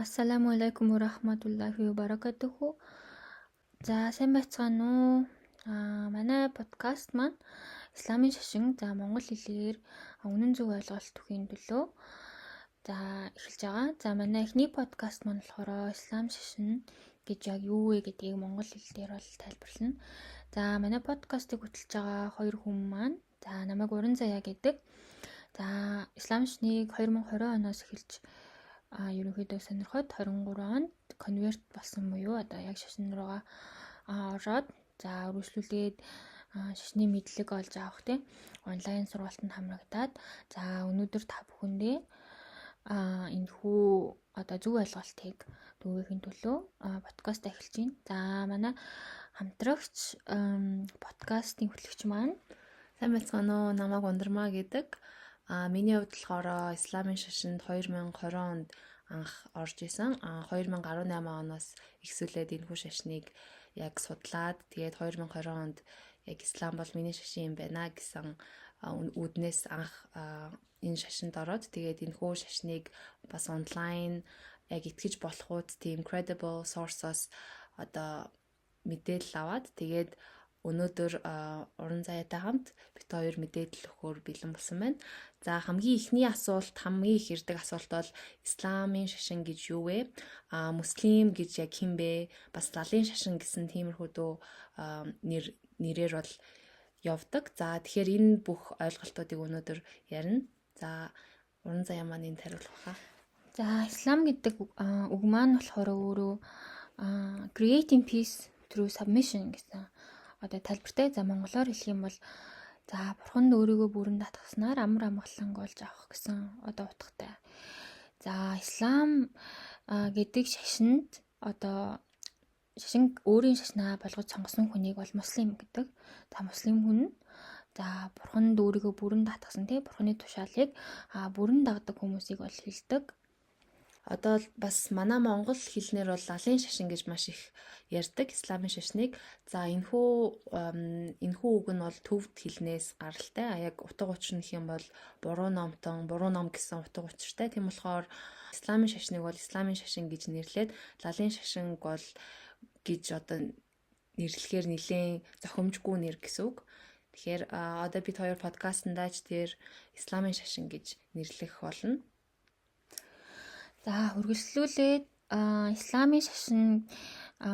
Ассаламу алейкум ва рахматуллахи ва баракатуху. За сайн байцгаана уу? Манай подкаст маань Исламын шашин Монгол хэлээр үнэн зөв ойлголт өгөхийн төлөө эхэлж байгаа. За манай эхний подкаст маань болохоор Ислам шашин гэж яг юу вэ гэдгийг монгол хэл дээр бол тайлбарлана. За манай подкастыг хөтлж байгаа хоёр хүн маань намайг Уран Заяа гэдэг. За Ислам шашныг 2020 оноос эхэлж ерөнхийдөө сонирхоод 23 онд конверт болсон буюу яг шашин руугаа ороод үргэлжлүүлээд шашны мэдлэг олж авах онлайн сургалтанд хамрагдаад өнөөдөр та бүхэндээ энэхүү зөв ойлголтыг түгээхийн төлөө подкаст эхэлж байна. За манай хамтрагч подкастын хөтлөгч маань сайн байцгаана уу? Намайг Ундрмаа гэдэг. Миний хувьд болохоор Исламын шашинд 2020 онд анх орж исэн. 2018 оноос эхсүүлээд энэхүү шашныг яг судлаад тэгээд 2020 онд яг Ислам бол миний шашин юм байна гэсэн үүднээс анх энэ шашинд ороод тэгээд энэхүү шашныг бас онлайн яг итгэж болохууд тийм credible source-оос мэдээлэл аваад тэгээд өнөөдөр Уран Заяатай хамт бид хоёр мэдээлэл өгөхөөр бэлэн болсон байна. За хамгийн ихний асуулт, хамгийн их ирдэг асуулт бол Исламын шашин гэж юу вэ? Муслим гэж яг хэн бэ? Бас лалын шашин гэсэн тиймэрхүү нэрээр бол явдаг. За тэгэхээр энэ бүх ойлголтуудыг өнөөдөр ярина. За Уран Заяа маань энд хариулах баха. За Ислам гэдэг үг маань болохоор өөрөө creating peace through submission гэсэн тайлбартай. За монголоор хэлэх юм бол бурханд өөрийгөө бүрэн татгаснаар амар амгаланг олж авах гэсэн утгатай. За Ислам гэдэг шашинд шашин өөрийн шашнаа болгож сонгосон хүнийг бол муслим гэдэг. За муслим хүн бурханд өөрийгөө бүрэн татгасан бурханы тушаалыг бүрэн дагдаг хүмүүсийг бол хэлдэг. Бас манай монгол хэлнэр бол лалын шашин гэж маш их ярьдаг Исламын шашныг. За энэхүү үг нь бол төвд хэлнээс гаралтай. Яг утга учир нь юм бол буруу ном гэсэн утга учиртай. Тийм болохоор Исламын шашныг бол Исламын шашин гэж нэрлээд лалын шашин бол гэж нэрлэхээр нэлээд зохимжгүй нэр гэсэн үг. Тэгэхээр бид хоёр подкастандаач тэр Исламын шашин гэж нэрлэх болно. За үргэлжлүүлээд Исламын шашин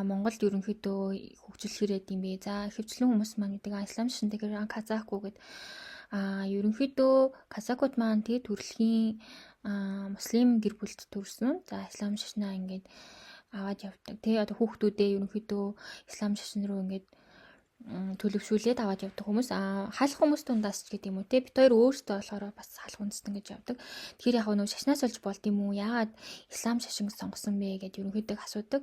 Монголд ерөнхийдөө хөгжүүлэхээр юм бэ. За ихэвчлэн хүмүүс маань гэдэг Ислам шашин тэгэхээр казахгүй гэдэг. Ерөнхийдөө казакууд маань төрөлхийн муслим гэр бүлд төрсөн. За Ислам шашнаа ингээд аваад явдаг. Хүүхдүүдээ ерөнхийдөө Ислам шашин руу ингээд төлөвшүүлээд аваад явдаг хүмүүс халах хүмүүс дундаас ч гэдэг юм уу бид хоёр өөрсдөө болохоор бас халах үндэстэн гэж явдаг. Тэгэхээр яг нөө шашнаас олж болд юм уу? Яагаад Ислам шашин сонгосон бэ гэд ерөнхийдөө асуудаг.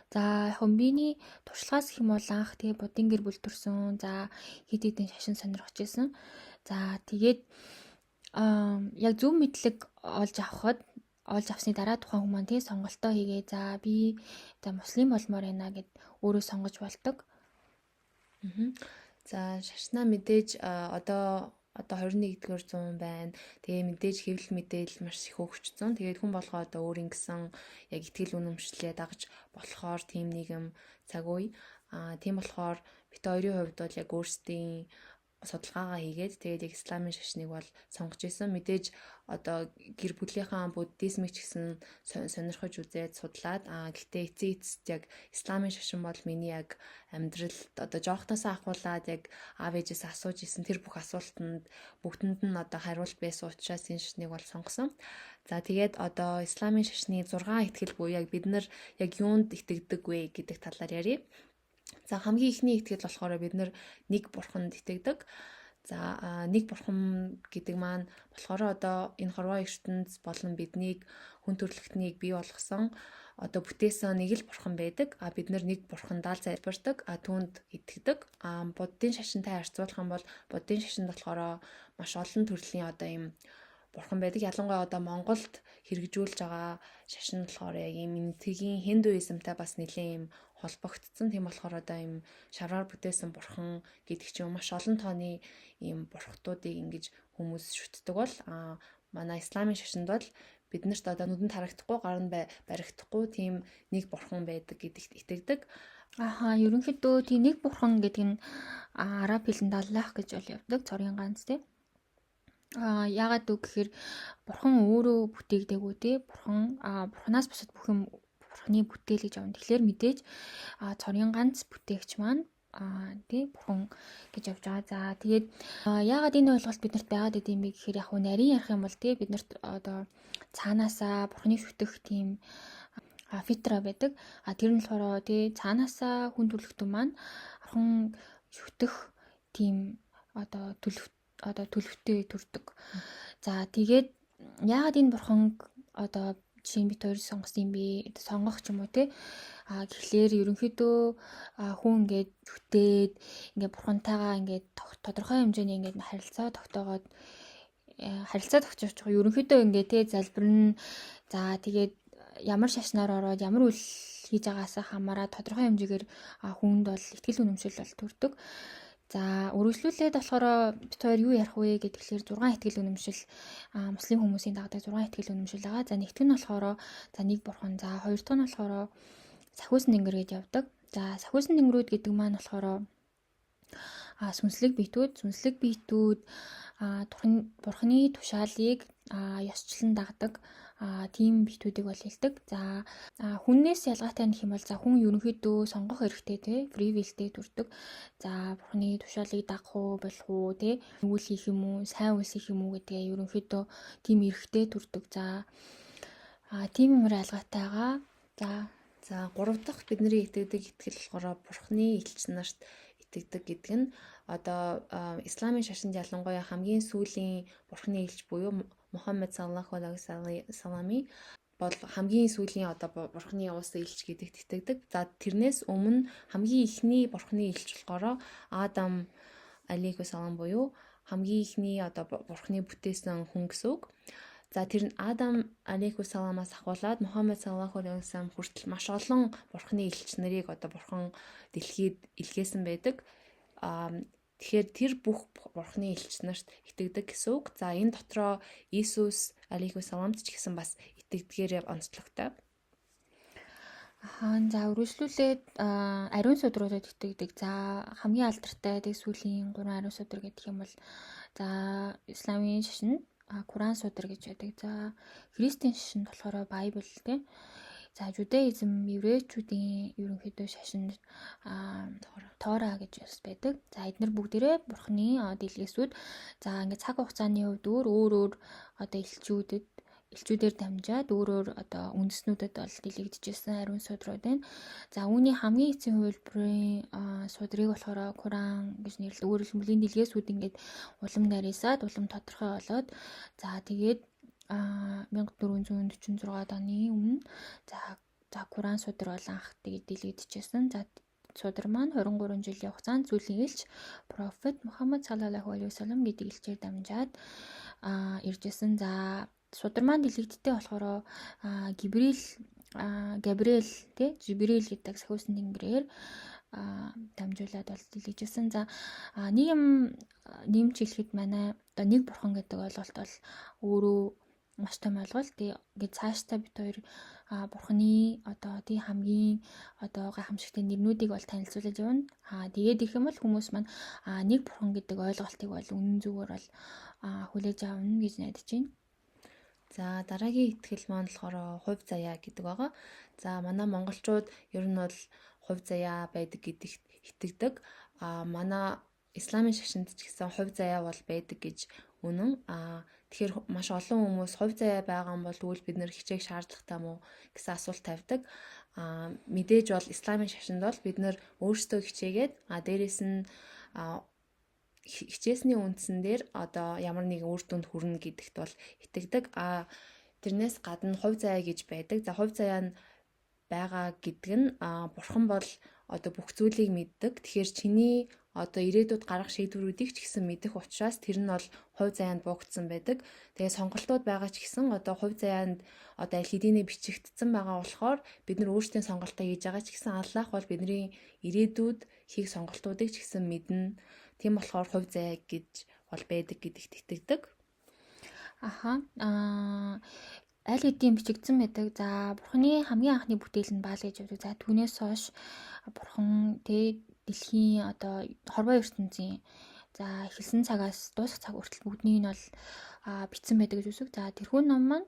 За миний туршлагаас гэх юм бол анх буддын гэр бүл төрсөн. За хэд хэдэн шашин сонирхож байсан. За тэгээд яг зөв мэдлэг олж авсны дараа тухайн хүмүүс сонголтоо хийгээ. За би муслим болмоор байна гэд өөрөө сонгож болдог. За шашнаа мэдээж одоо 21-р зуун байна. Тэгээ мэдээж хэвлэл мэдээлэл маш их хөгжсөн. Тэгээд хүн болгоо өөрийн гэсэн яг итгэл үнэмшлээ дагж болохоор тийм нийгэм цаг үе. Тийм болохоор бид хоёрын хувьд бол яг өөрсдийн судалгаагаа хийгээд тэгээд яг Исламын шашныг бол сонгож исэн. Мэдээж гэр бүлийнхаа буддизмыг ч гэсэн сонирхож үзээд судлаад гэхдээ эцэст яг Исламын шашин бол миний яг амьдралд жоохносоо ахуулаад яг аав ээжээс асууж исэн тэр бүх асуултанд бүгдэнд нь хариулт байсан учраас энэ шашныг бол сонгосон. За тэгээд Исламын шашны 6 итгэл буюу яг бид нар яг юунд итгэдэг вэ гэдэг талаар ярив. За хамгийн ихний итгэл болохоор бид нэг бурханд итгэдэг. За нэг бурхан гэдэг маань болохоор энэ хорвоо ертөнц болон биднийг хүн төрлөختнийг бий болгосон бүтээсэн нэг л бурхан байдаг. Бид нэг бурхандаа л залбирдаг, түүнд итгэдэг. Буддын шашинтай харьцуулах юм бол буддын шашинд болохоор маш олон төрлийн ийм бурхан байдаг. Ялангуяа Монголд хэрэгжүүлж байгаа шашин болохоор яг ийм энэтхэгийн хиндуизмтай бас нэлээд ийм холбогдсон. Тийм болохоор ийм шавраар бүтээсэн бурхан гэдэг чинь маш олон тооны ийм бурхтуудыг ингэж хүмүүс шүтдэг бол манай Исламын шашинд бол биднэрт одоо нүдэнд харагдахгүй, гар нь баригдахгүй тийм нэг бурхан байдаг гэдэгт итгэдэг. Ерөнхийдөө тийм нэг бурхан гэдэг нь араб хэлэнд Аллах гэж бол явдаг, цорын ганц тий. Яагаад үг гэхээр бурхан өөрөө бүтээгдээгүй тий. Бурханаас бусад бүх юм бурханы бүтээл гэж явна. Тэгэхээр мэдээж цорын ганц бүтээгч маань тий бурхан гэж явж байгаа. За тэгээд яагаад энэ ойлголт биднэрт байгаад идэм бэ гэхээр яг нарийн ярих юм бол тий биднэрт одоо цаанаасаа бурханы шүтэх тийм фитра байдаг. Тэр нь болохоор тий цаанаасаа хүн төлөвтөн маань бурхан шүтэх тийм төлөвтэй төрдөг. За тэгээд яагаад энэ бурхан жишээ нь бид хоёр сонгосон юм бэ? Сонгох ч юм уу те. Тэгэхээр ерөнхийдөө хүн ингээд шүтээд ингээд бурхантайгаа ингээд тодорхой хэмжээний ингээд харилцаа тогтоогоод харилцаа тогтоож байгаа. Ерөнхийдөө ингээд те залбирна. За тэгээд ямар шашнаар ороод ямар үйл хийж байгаасаа хамаараа тодорхой хэмжээгээр хүнд бол итгэл үнэмшил бол төрдөг. За үргэлжлүүлээд болохоор бид хоёр юу ярих вэ гэхээр 6 итгэл үнэмшил муслим хүмүүсийн дагдаг 6 итгэл үнэмшил байгаа. За нэгт нь болохоор за нэг бурхан, за хоёр дахь нь болохоор сахиусан тэнгэр гэж явдаг. За сахиусан тэнгэрүүд гэдэг маань болохоор сүнслэг биетүүд бурханы тушаалыг ёсчлон дагдаг тийм биетүүдийг бол хэлдэг. За хүннээс ялгаатай нь хэм бол за хүн ерөнхийдөө сонгох эрхтэй тий free willтэй төрдөг. За бурханы тушаалыг дагах уу болох уу тий үйл хийх юм уу сайн үйл хийх юм уу гэдгээ ерөнхийдөө тийм эрхтэй төрдөг. За тийм юмэр ялгаатайгаа. За 3 дахь бидний итгэдэг итгэл болохоор бурханы элч нарт итгэдэг гэдэг нь одоо исламын шашинд ялангуяа хамгийн сүүлийн бурханы элч буюу Мухаммед саллаллаху алейхи вассаламын бол хамгийн сүүлийн одоо бурханы уус элч гэдэгт итгэдэг. За тэрнээс өмнө хамгийн ихний бурханы элч болохоор Адам алейхи вассалам буюу хамгийн ихний одоо бурханы бүтээсэн хүн гэсэн үг. За тэр нь Адам алейхи вассаламаас ахуулаад Мухаммед саллаллаху алейхи вассалам хүртэл маш олон бурханы элч нарыг одоо бурхан дэлхийд илгээсэн байдаг. Тэгэхээр тэр бүх бурханы элч нарт итгэдэг гэсэн үг. За энэ дотроо Иесус алейхи вассаламд ч гэсэн бас итгэдгээр онцлогтой. За үргэлжлүүлээд ариун судруудад итгэдэг. За хамгийн алдартай сүүлийн 3 ариун судар гэдэг юм бол за исламын шашинд Куран судар гэж байдаг. За христийн шашинд болохоор Байбл тий. За жудаизм еврейчүүдийн ерөнхийдөө шашинд Тора гэж бас байдаг. За эдгээр бүгдээрээ бурханы дэлгээсүүд за ингээд цаг хугацааны хувьд өөр одоо элчүүдээр дамжаад өөрөөр одоо үндэснүүдэд бол дэлгэгдэжсэн ариун судрууд байна. За үүний хамгийн эцсийн хувилбарын судрыг болохоор Куран гэж нэрлэдэг. Өөрөөр хэлбэл дэлгээсүүд ингээд улам нарийсаад улам тодорхой болоод за тэгээд 1446 оны өмнө за Куран судар бол анх тэгээд дэлгэгдэжсэн. За судар маань 23 жилийн хугацаанд зүйлийн элч профет Мухаммед саллаллаху алейхи вассалам гэдэг элчээр дамжаад иржсэн. За судар маань дэлгэгддэг болохоор Габриэл Жибрил гэдэг сахиусан тэнгэрээр дамжуулаад бол дэлгэгжсэн. За нэг юм нэмж хэлэхэд манай одоо нэг бурхан гэдэг ойлголт бол өөрөө маш том ойлголт. Тэгээд цаашдаа бид хоёр бурханы одоо тий хамгийн одоо гайхамшигтай нэрнүүдийг бол танилцуулж явна. Тэгээд их юм бол хүмүүс маань нэг бурхан гэдэг ойлголтыг бол үнэн зөвөөр бол хүлээж авна гэж найдаж байна. За дараагийн итгэл маань болохоор хувь заяа гэдэг байгаа. За манай монголчууд ер нь бол хувь заяа байдаг гэдэгт итгэдэг. Манай исламын шашинд ч гэсэн хувь заяа бол байдаг гэж үнэн. Тэгэхээр маш олон хүмүүс хувь заяа байгаа юм бол тэгвэл бид нэр хичээх шаардлагатай мó гэсэн асуулт тавьдаг. Мэдээж бол исламын шашинд бол бид нэр өөрсдөө хичээгээд дээрээс нь хичээсний үндсэн дээр одоо ямар нэг үр дүнд хүрнэ гэдэгт бол итгэдэг. Тэрнээс гадна хувь заяа гэж байдаг. За хувь заяа нь байгаа гэдэг нь бурхан бол одоо бүх зүйлийг мэддэг. Тэгэхээр чиний одоо ирээдүйд гарах шийдвэрүүдийг ч гэсэн мэдэх учраас тэр нь бол хувь заяанд буugдсан байдаг. Тэгээ сонголтууд байгаа ч гэсэн одоо хувь заяанд одоо аль хэдийнэ бичигдсэн байгаа болохоор бид нар өөрсдийн сонголтоо хийж байгаа ч гэсэн Аллах бол бидний ирээдүйд хийх сонголтуудыг ч гэсэн мэднэ. Тийм болохоор хувь заяа гэж бол байдаг гэдэгт итгэдэг. аль хэдийн бичигдсэн байдаг. За бурхны хамгийн анхны бүтээл нь Баал гэж байдаг. За түүнээс хойш бурхан тэ дэлхийн одоо хорвоо ертөнцийн за эхэлсэн цагаас дуусах цаг хүртэл бүгднийг нь бол бичсэн байдаг гэж үсэг. За тэрхүү ном маань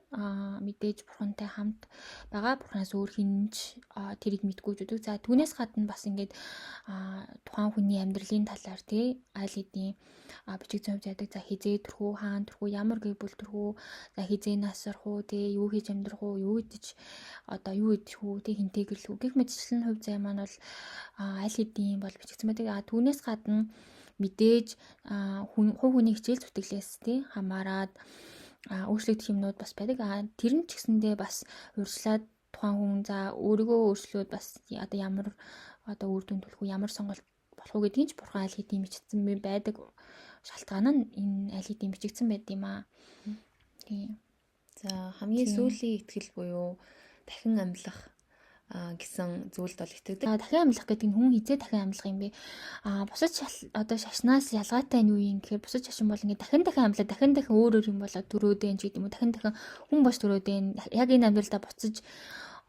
мэдээж бурхантай хамт байгаа. Бурханаас өөр хинж тэрийг мэдгүй гэж үдэг. За түүнээс гадна бас ингээд тухайн хүний амьдралын талаар тий аль хэдийн бичигдсэн хувьд яадаг. За хизээ төрхүү, хаан төрхүү, ямар гэр бүл төрхүү, за хизээ насрах уу, тий юу хийж амьдрах уу, юу идэж одоо юу идэх үү, тий хинтэй гэрлэх үү гэх мэтчлэн хувь зай маань бол аль хэдийн бол бичигдсэн байдаг. Түүнээс гадна мэдээж хувь хүний хичээл зүтгэлээс тий хамаарад өөрчлөгдөх юмнууд бас байдаг. Тэр нь ч гэсэндээ бас урьдчилаад тухайн хүн за өөрийгөө өөрчлөөд бас одоо ямар одоо үр дүн төлөх үү, ямар сонголт болох уу гэдгийг ч бурхан аль хэдийн бичсэн байдаг. Шалтгаан нь энэ аль хэдийн бичигдсэн байд юм аа. Тийм. За хамгийн сүүлийн ихтгэл буюу дахин амьлах гэсэн зүйлд бол итгэдэг. Дахин амьлах гэдэг нь хүн хизээ дахин амьлах юм бэ? Бусад одоо шашнаас ялгаатай нь юу юм гэхээр бусад шашин бол ингээд дахин амьлаа, дахин өөр юм болоод төрөөдэн ч гэдэг юм уу, дахин хүн бош төрөөдэн яг энэ амьдралдаа буцаж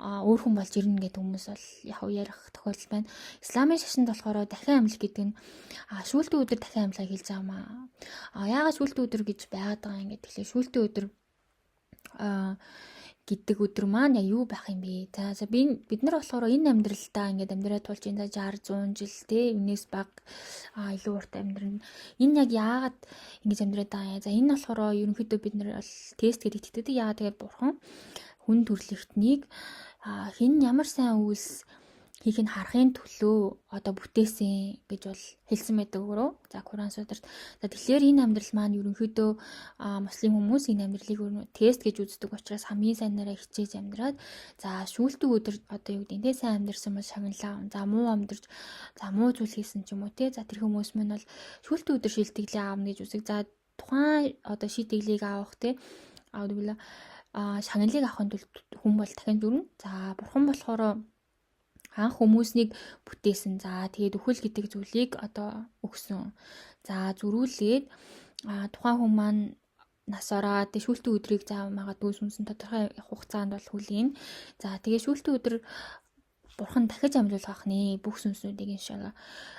өөр хүн болж ирнэ гэдэг хүмүүс бол яг ярих тохиолдол байна. Исламын шашинд болохоор дахин амьлах гэдэг нь шүүлтэн өдөр дахин амьлахыг хэлж байгаа юм аа. Яагаад шүүлтэн өдөр гэж байгаад байгаа юм ингээд тэгэхээр шүүлтэн өдөр гэдэг өдөр маань яг юу байх юм бэ? За бид нар болохоор энэ амьдралдаа ингээд амьдраа тулж энэ 60 100 жил те энэс бага илүү урт амьдрын. Энэ яг яагаад ингэж амьдраад байгаа юм? За энэ болохоор ерөнхийдөө бид нар бол тест гэдэг итгэдэг. Яагаад тэгээд бурхан хүн төрлөختнийг хэн ямар сайн үйлс хийх нь харахын төлөө одоо бүтээсэн гэж бол хэлсэн байдаг өөрөө. За Куран сударт. За тэгэхээр энэ амьдрал маань ерөнхийдөө муслим хүмүүс энэ амьдралыг тест гэж үздэг учраас хамгийн сайнараа хичээж амьдраад за шүүлтэн өдөр одоо юу гэдэг нь те сайн амьдрсан бол шагналаа. За муу амьдарч за муу зүйл хийсэн ч юм уу те. За тэр хүмүүс мань бол шүүлтэн өдөр шилтгэлээ аавна гэж үзэг. За тухайн одоо шийтгэлийг авах те аудвала шагналыг авахын тулд хүн бол дахин дүрнэ. За бурхан болохоор анх хүмүүсийг бүтээсэн. За тэгээд үхэл гэдэг зүйлийг одоо өгсөн. За зөрүүлээд тухайн хүн маань нас ороод шүүлтэн өдрийг заав магадгүй сүнсэн тодорхой хугацаанд бол хүлээн. За тэгээд шүүлтэн өдөр бурхан дахиж амьлуулах нэ бүх сүнснүүдийг иншалла.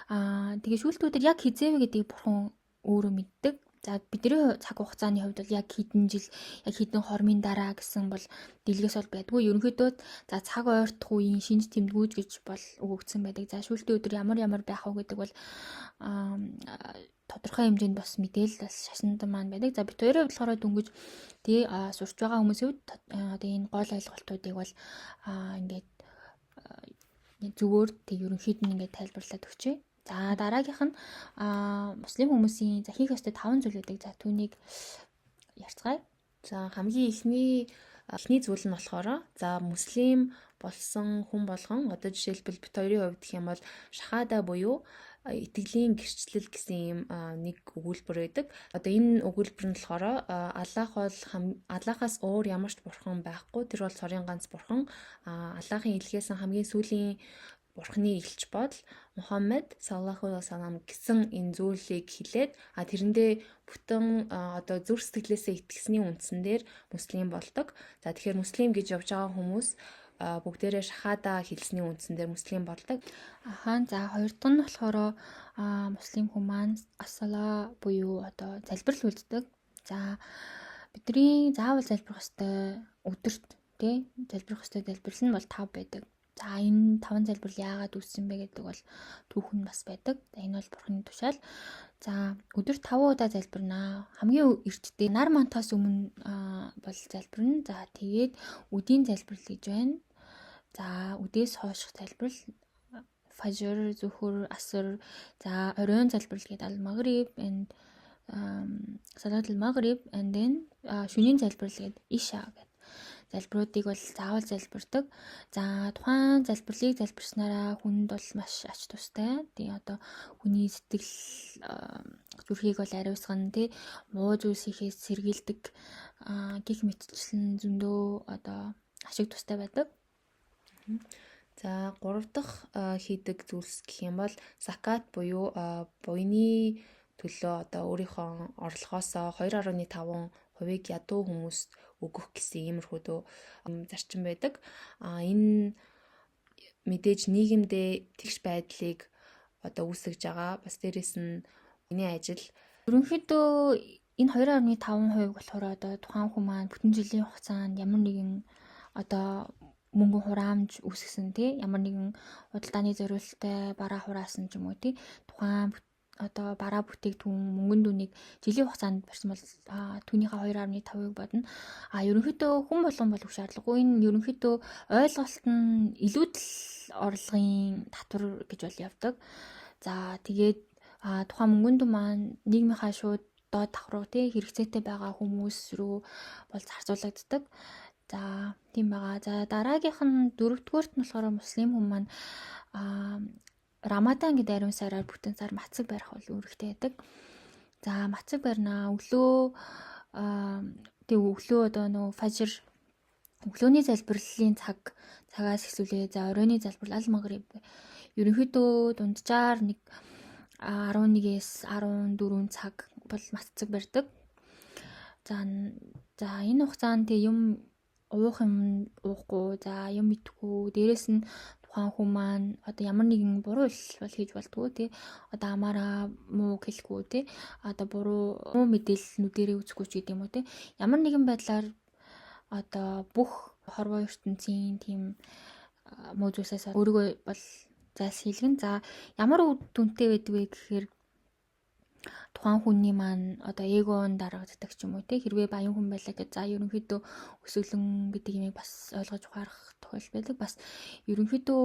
Тэгээд шүүлтэн өдөр яг хизээвэ гэдгийг бурхан өөрөө мэддэг. За бидний цаг хугацааны хувьд бол яг хэдэн жил, яг хэдэн хормын дараа гэсэн бол дэлгээс бол байдгүй. Ерөнхийдөө за цаг ойртох үеийн шинж тэмдгүүж гэж бол өгөгдсөн байдаг. За шүүлтэн өдөр ямар байх вэ гэдэг бол тодорхой хэмжээнд бас мэдээлэл бас шашинд маань байдаг. За бид хоёрын хувьд болохоор дөнгөж тий сурч байгаа хүмүүсийн хувьд одоо энэ гол ойлголтуудыг бол ингээд зүгээр тий ерөнхийд нь ингээд тайлбарлаад өгчээ. За дараагийнх нь муслим хүмүүсийн за хийх ёстой 5 зүйл байдаг. За түүнийг ярьцгаая. За хамгийн эхний зүйл нь болохоор за муслим болсон хүн болгон одоо жишээлбэл бит хоёрын хувьд гэх юм бол шахада буюу итгэлийн гэрчлэл гэсэн юм нэг өгүүлбэр байдаг. Одоо энэ өгүүлбэр нь болохоор Аллахаас өөр ямар ч бурхан байхгүй. Тэр бол цорын ганц бурхан. Аллахын илгээсэн хамгийн сүүлийн бурхны элч бол Мухаммед саллаллаху алейхи вассалам гэсэн энэ зүйлийг хэлээд тэрэндээ бүтэн одоо зүрх сэтгэлээсээ итгэсний үндсэн дээр муслим болдог. За тэгэхээр муслим гэж явж байгаа хүмүүс бүгдээрээ шахада хэлсний үндсэн дээр муслим болдог. За хоёр дахь нь болохоор муслим хүмүүс маань ассала буюу одоо залбирал үйлддэг. За бидний заавал залбирх ёстой өдөрт тий залбирх ёстой залбирал нь бол 5 байдаг. За энэ 5 залбирал яагаад үүссэн бэ гэдэг бол түүхэн бас байдаг. За энэ бол бурхны тушаал. За өдөрт 5 удаа залбирнаа. Хамгийн эртдээ нар мантаас өмнө бол залбирна. За тэгээд өдийн залбирал гэж байна. За өдөөс хойших залбирал фажр, зүхүр, аср, за оройн залбирал гэдэг ал-магриб and салат ал-магриб and then шөнийн залбирал гэдэг иша гэдэг залбируудыг бол заавал залбирдаг. За тухайн залбирлыг залбирснараа хүнд бол маш ач тустай. Тэгээ одоо хүний сэтгэл зүрхийг бол ариусгана тий муу зүйлс хийхээс сэргийлдэг гих мэтчлэн зөндөө одоо ашиг тустай байдаг. За 3 дахь хийдэг зүйлс гэх юм бол закат буюу буйны төлөө одоо өөрийнхөө орлогоос 2.5% ядуу хүмүүст өгөх гэсэн иймэрхүү зарчим байдаг. Энэ мэдээж нийгэмдээ тэгш байдлыг одоо үүсгэж байгаа. Бас дээрэс нь энэ ажил Ерөнхийдөө энэ 2.5% болохоор одоо тухайн хүн маань бүтэн жилийн хугацаанд ямар нэгэн одоо мөнгөн хураамж үүсгэсэн тий ямар нэгэн худалдааны зориулалттай бараа хураасан ч юм уу тий тухайн одоо бараа бүтээгдэхүүн мөнгөн дүнийг жилийн хугацаанд барьсан бол түүнийхээ 2.5-ыг бодно. Ерөнхийдөө хүн болгон болох шаардлагагүй. Энэ ерөнхийдөө ойлголт нь илүүдэл орлогын татвар гэж бол явдаг. За тэгээд тухайн мөнгөн дүн маань нийгмийнхаа шууд доод давхруу тий хэрэгцээтэй байгаа хүмүүс рүү бол зарцуулагддаг. За тийм байгаа. За дараагийнх нь дөрөвдүгüүрт нь болохоор муслим хүмүүс маань Рамадан гэдэг ариун сараар бүтэн сар мацаг барих бол үүрэгтэй байдаг. За мацаг барина. Өглөө одоо нөгөө фажир өглөөний залбирлын цагаас эхлүүлээ. За оройны залбирал аль магриб ерөнхийдөө дунджаар нэг 11-ээс 14 цаг бол мацаг барьдаг. За энэ хугацаанд юм уух юм уухгүй, за юм идэхгүй, дээрэс нь тухайн хүн маань одоо ямар нэгэн буруу бол хийж болдгоо тий. Одоо амаараа муу хэлэхгүй тий. Одоо буруу мэдээллнүүдээрээ үзэхгүй ч гэдэг юм уу тий. Ямар нэгэн байдлаар одоо бүх хорвоо ертөнцийн тийм муу зүйлсээс өөрийгөө бол зайлсхийлгэн. За ямар үр дүнтэй байдаг вэ гэхээр тухайн хүний маань одоо эгоон дарагддаг ч юм уу те хэрвээ баян хүн байлаа гэж за ерөнхийдөө өсөглөн гэдэг юмыг бас ойлгож ухаарах тохиол байдаг. Бас ерөнхийдөө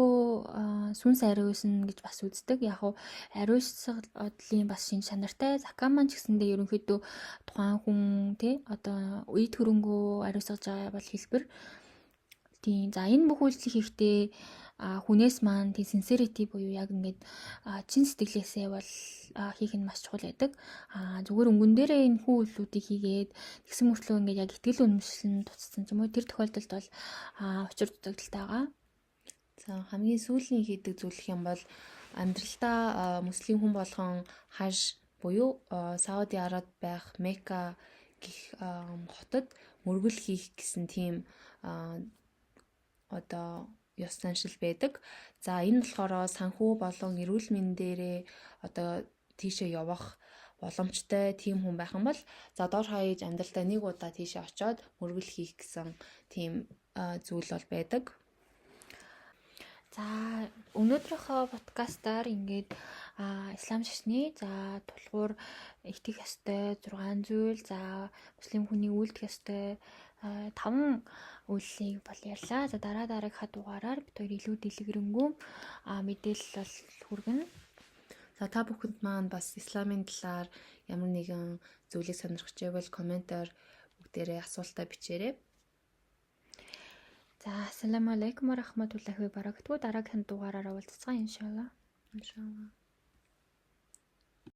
сүнс ариусан гэж бас үздэг. Яг хуу ариусгалын бас шинж чанартай закан маань ч гэсэндээ ерөнхийдөө тухайн хүн те одоо үе төрөнгөө ариусгаж байгаа бол хэлбэр. Тийм. За энэ бүх үйлчлэг хийхдээ хүнээс маань тийм sincerity буюу яг ингээд чин сэтгэлээсээ бол хийх нь маш чухал байдаг. Зүгээр өнгөн дээрээ энэ хүү үйлүүдийг хийгээд тэгсэн мөртлөө ингээд яг итгэл үнэмшил нь туцсан ч юм уу тэр тохиолдолд бол учир дутагдaltaй байгаа. За хамгийн сүүлийн хийдэг зүйл юм бол амьдралдаа муслим хүн болгон хаж буюу Сауди Арабид байх Мекка гэх хотод мөргөл хийх гэсэн тийм одоо ёс заншил байдаг. За энэ болохоор санхүү болон эрүүл мэндээрээ одоо тийшээ явах боломжтой тийм хүн байх юм бол за доор хаяж амьдралдаа нэг удаа тийшээ очиод мөргөл хийх гэсэн тийм зүйл бол байдаг. За өнөөдрийнхөө подкастаар ингээд ислам шашны за тулгуур итгэх ёстой 6 зүйл за муслим хүний үйлдэх ёстой 5 үйлсийг бол ярьлаа. За дараагийнхаа дугаараар бид хоёр илүү дэлгэрэнгүй мэдээлэл бол хүргэнэ. За та бүхэнд маань бас исламын талаар ямар нэгэн зүйлийг сонирхож байвал комментоор бүгдээрээ асуултаа бичээрэй. За ассаламу алейкум ва рахматуллахи ва баракатуху дараагийн дугаараараа уулзцгаая иншалла.